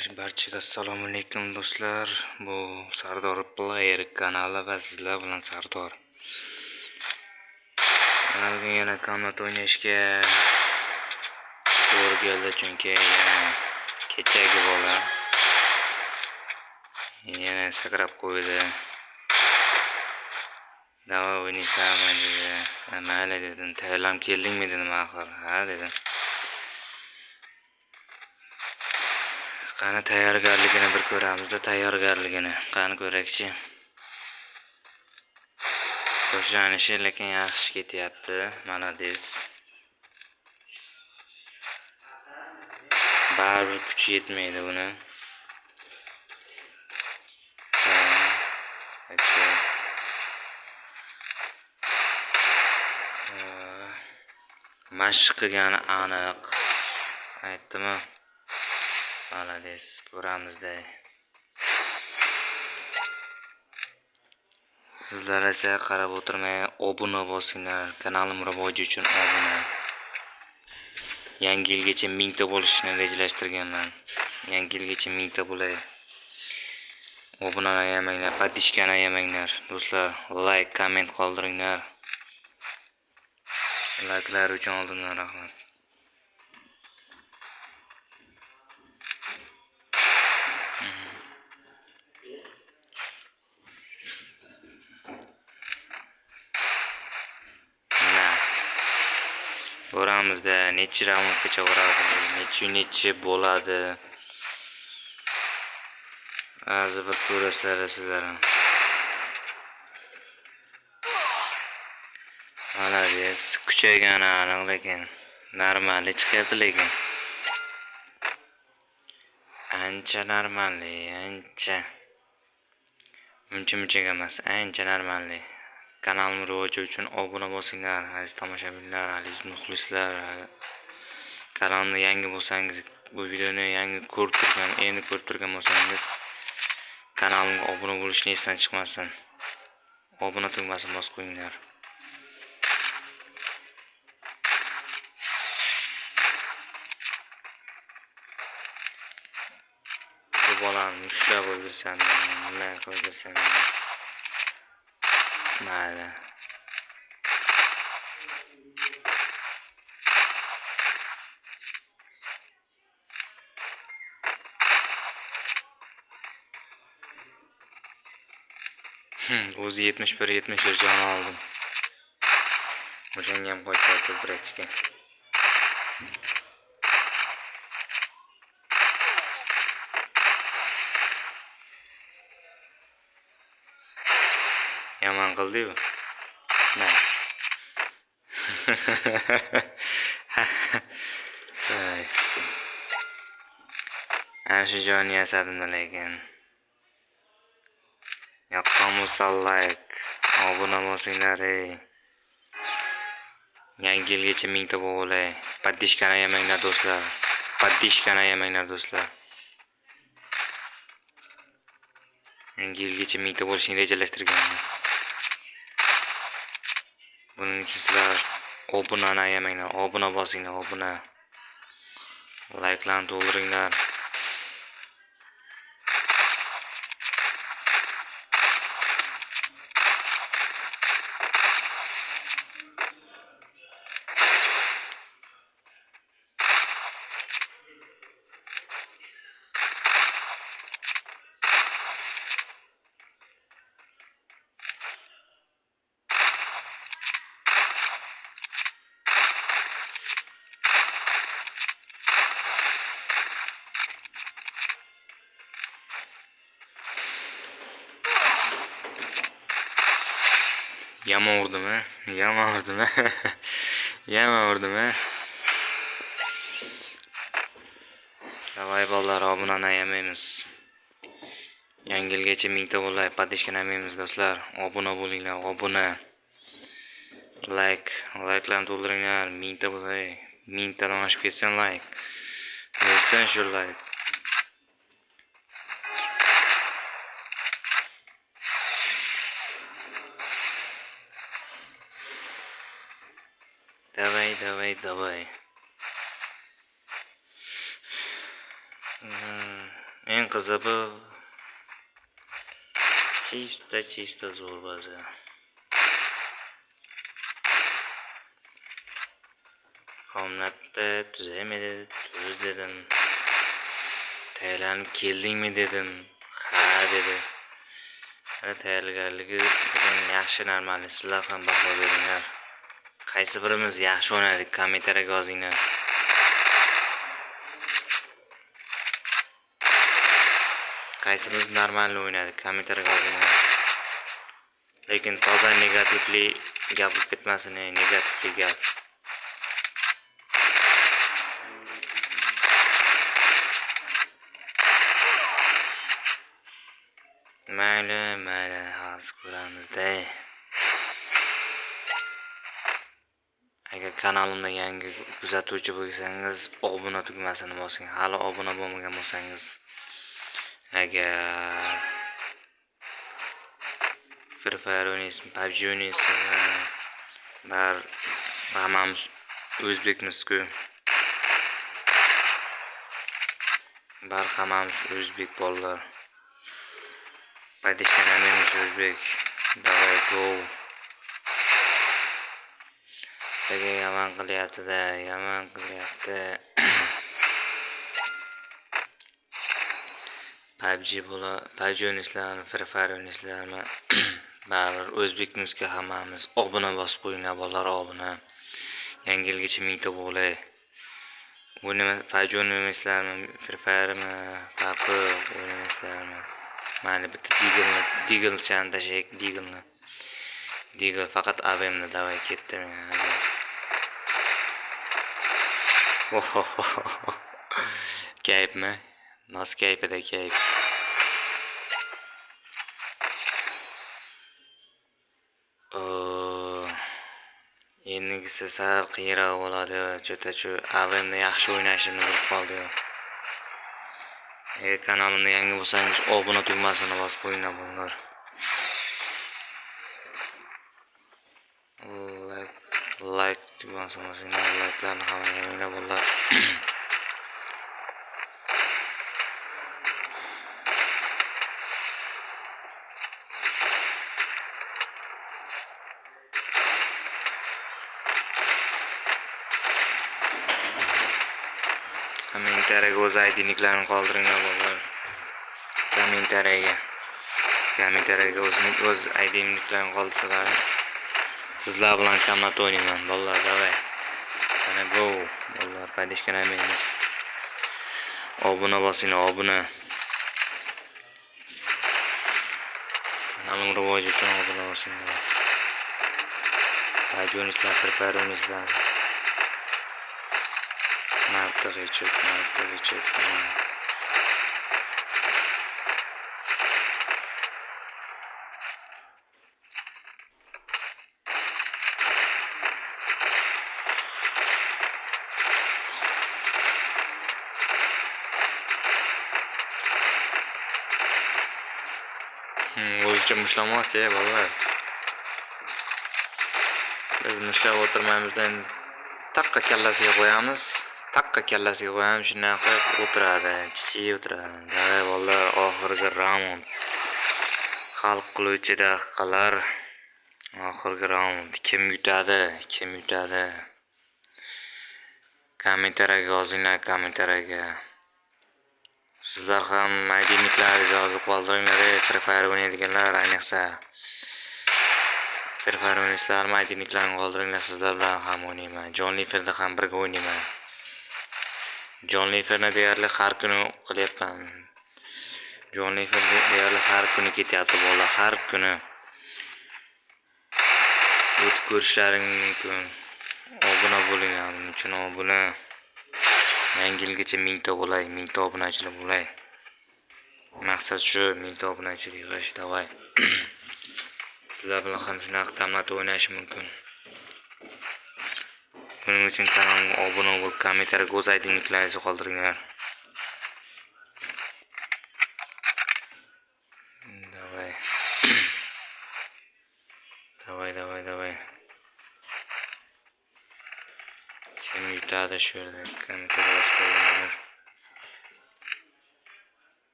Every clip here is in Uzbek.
Barchaga assalomu alaykum do'stlar. Bu Sardor Player kanali va sizlar bilan Sardor. Bugun yana komnat o'ynashga to'g'ri keldi, chunki kechagi bola yana sakrab qo'ydi. Davo o'ynaysanmi dedi. Mayli dedim. Tayyorlanib keldingmi dedim axir. Ha dedim. Qani tayyorgarligini bir ko'ramiz-da, tayyorgarligini. Qani ko'rakchi. Boshlanishi lekin yaxshi ketyapti. Malades. Baribir kuchi yetmaydi buni. Mashq qilgani aniq. Aytdimi? Malades, ko'ramizda. Sizlar esa qarab o'tirmay, obuna bosinglar. Kanalim rivoji uchun obuna. Yangi yilgacha 1000 ta bo'lishni rejalashtirganman. Yangi yilgacha 1000 ta bo'lay. Obunani yemanglar, podpishkani yemanglar. Do'stlar, like, komment qoldiringlar. Like'lar uchun oldindan rahmat. Ko'ramizda necha raundgacha boradi, necha bo'ladi. Hozir bir ko'rasizlar sizlar. Malades, kuchaygani aniq, lekin normali chiqyapti, lekin ancha normali, ancha muncha emas, ancha normali. Kanalim rivoji uchun obuna bosinglar, aziz tomoshabinlar, aziz muxlislar. Kanalimga yangi bo'lsangiz, bu videoni yangi endi ko'rib turgan bo'lsangiz, kanalimga obuna bo'lishni esdan chiqmasin. Obuna tugmasini bosib qo'yinglar. Bu bolani ushlab o'ldirsam, nima qo'ydirsam. Mayli. O'zi 71 jon oldim. O'shanga ham qo'yib birachga. Yomon qildi-ku. Mana. Ana shu jonni yasadim lekin. Yoqqan bo'lsa like, obuna bosinglar. Yangi yilgacha 1000 ta bo'lay. Podpishkani yemanglar do'stlar. Podpishkani yemanglar do'stlar. Yangi yilgacha 1000 ta bo'lishni rejalashtirganman. Buning uchun sizlar obunani yemanglar, obuna bosinglar, obuna. Like'larni to'ldiringlar. Yomon urdim. Davay bolalar, obunani yemaymiz. Yangi yilgacha 1000 ta bo'lay, podpishkani yemaymiz do'stlar. Obuna bo'linglar, obuna. Like'larni to'ldiringlar, 1000 ta bo'lay. 1000 tadan oshib ketsin like. Bo'lsin shu like. Давай. Eng qizig'i chista zo'r baza. Komnatda tuzaymi tuz dedim. Tayyorlanib keldingmi dedim. Ha dedi. Hali tayyorgarligi yaxshi, normal. Sizlar ham baho beringlar. Qaysi birimiz yaxshi o'ynadik? Kommentariyaga yozinglar. Qaysimiz normal o'ynadik? Kommentariyaga yozinglar. Lekin toza negativli gap bo'lib ketmasin, negativli gap. Mayli, hozir ko'ramiz-da. Agar kanalimda yangi kuzatuvchi bo'lsangiz, obuna tugmasini bosing. Hali obuna bo'lmagan bo'lsangiz, agar Free Fire o'ynaysizmi, PUBG o'ynaysizmi, hammamiz o'zbekmiz-ku. Hammamiz o'zbek bolalar. Padishkanamiz o'zbek. Давай go. Yaman qilyapti. PUBG o'ynaysizlarmi, Free Fire o'ynaysizlarmi? Baribir o'zbekmizga hammamiz obuna bosib qo'yinglar, bolalar, obuna. Yangi yilgacha 1000 ta bo'lay. PUBG o'ynaysizlarmi, Free Fire'mi, PUBG o'ynaysizlarmi? Mayli, bitta Deagle tashaylik, Deagle faqat AVM'da davay ketdim. Kayfmi? Nos kayfida kayf. Endigi sal qiyinroq bo'ladi. Cho'ta-chu AVM'da yaxshi o'ynashimni bilib qoldi. Agar kanalimda yangi bo'lsangiz, obuna tugmasini bosib qo'yinglar bolalar. Like tugmasini bosinglar, like'larni hamma yemanglar bolalar. Kommentariyaga o'z aydinliklarini qoldiringlar bolalar. Kommentariyaga o'z aydinliklarini qoldirsanglar, sizlar bilan komnat o'ynayman bolalar, davay. Mana go bolalar, padishkanamiz. Obuna bosinglar, obuna. Kanalim rivoji uchun obuna bosinglar. Ajonislar, Free Fire o'ynaysizlar. Marta geçiyor. O'zicha mushlamoqchi bolalar. Biz mushlab o'tirmaymizdan taqqa kallasiga qo'yamiz. Shundan qilib o'tiradi, chichiy o'tiradi. Davay bolalar, oxirgi raund. Hal qiluvchi daqiqalar. Oxirgi raund. Kim yutadi? Kommentariyaga yozinglar, Sizlar ham aydinliklaringizni yozib qoldiringlar, Free Fire o'ynaydiganlar, ayniqsa. Free Fire o'ynaysizlarmi? Aydinliklarini qoldiringlar, sizlar bilan ham o'ynayman. John Liferda ham birga o'ynayman. John Liferni deyarli har kuni qilyapman. John Lifer deyarli har kuni ketyapti bolalar, har kuni. O'tib ko'rishlaring mumkin. Obuna bo'linglar, buning uchun obuna. Yangi yilgacha 1000 ta bo'lay, 1000 ta obunachilar bo'lay. Maqsad shu, 1000 ta obunachilik yig'ish, davay. Sizlar bilan ham shunaqa komnat o'ynash mumkin. Buning uchun kanalimga obuna bo'lib, kommentariyaga o'z aydinliklaringizni qoldiringlar. Davay. Kim yutadi shu yerda? Kommentariyaga yozinglar.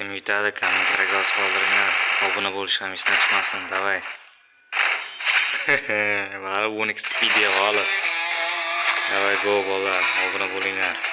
Kim yutadi, kommentariyaga yozib qoldiringlar. Obuna bo'lish ham esdan chiqmasin, davay. Mana 12 speediya g'olib. Davay go bolalar, obuna bo'linglar.